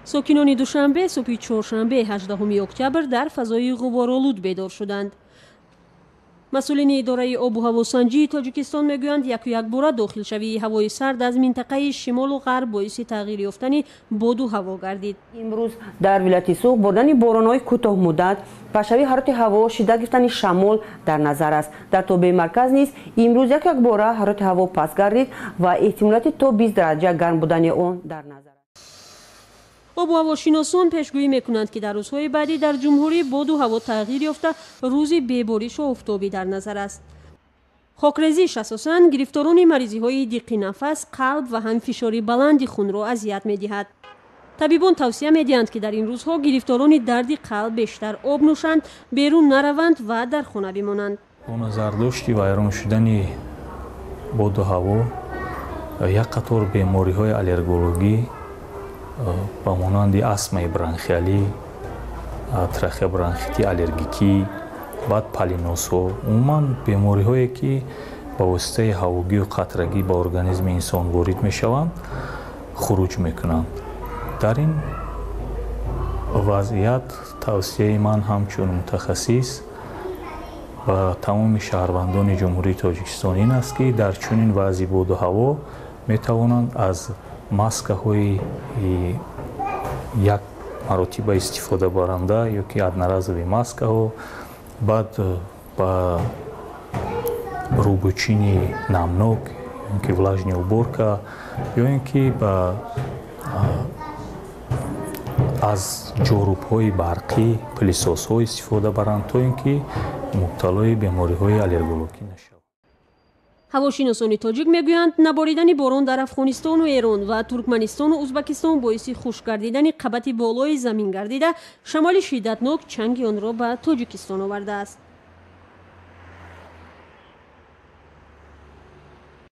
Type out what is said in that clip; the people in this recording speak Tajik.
Сокинони Душанбе субҳи чоршанбе 18 октябр дар фазои ғуборолуд бедор шуданд. Масъулони Идораи обу ҳавосанҷии Тоҷикистон мегӯянд, якбора дохилшавии ҳавои сард аз минтақаи шимолу ғарб боиси тағйир ёфтани боду ҳаво гардид. имрӯз дар вилояти сух бордани боронҳои кӯтоҳмуддат, пашави ҳарорати ҳаво, шиддат гирифтани шамол дар назар аст. Дар тобеи марказ низ имрӯз якбора ҳарорати ҳаво паст гардид ва эҳтимолияти то 20 дараҷа гарм будани он дар назар аст. обу ҳавошиносон пешгӯӣ мекунанд, ки дар рӯзҳои баъдӣ дар ҷумҳурӣ боду ҳаво тағйир ёфта рӯзи беборишу офтобӣ дар назар аст. хокрезиш асосан гирифторони маризиҳои диққи нафас, қалб ва ҳам фишори баланди хунро азият медиҳад. табибон тавсия медиҳанд, ки дар ин рӯзҳо гирифторони дарди қалб бештар об нӯшанд, берун нараванд ва дар хона бимонанд. бо назардошти вайрон шудани боду ҳаво, як қатор бемориҳои аллергологӣ ба монанди астмаи бронхиалӣ, трахеобронхити аллергикӣ, баъд полиносҳо, умуман бемориҳое ки ба воситаи ҳавогию қатрагӣ ба организми инсон ворид мешаванд, хуруҷ мекунанд. дар ин вазъият тавсияи ман ҳамчун мутахассис ба тамоми шаҳрвандони ҷумҳурии Тоҷикистон ин аст, ки дар чунин вазъи боду ҳаво метавонанд аз маскаҳои як маротиба истифода баранда ё ки одноразови маскаҳо, баъд ба рӯбочини намнок ё ки влажни уборка ё ин ки ба аз ҷорубҳои барқӣ, пилисосҳо истифода баранд, то ин ки мубталои бемориҳои аллергологӣ нашаванд. ҳавошиносони тоҷик мегӯянд, наборидани борон дар Афғонистону Эроун ва Туркманистону Узбакистон боиси хушк гардидани қабати болои замин гардида, шамоли шиддатнок чанги онро ба Тоҷикистон овардааст.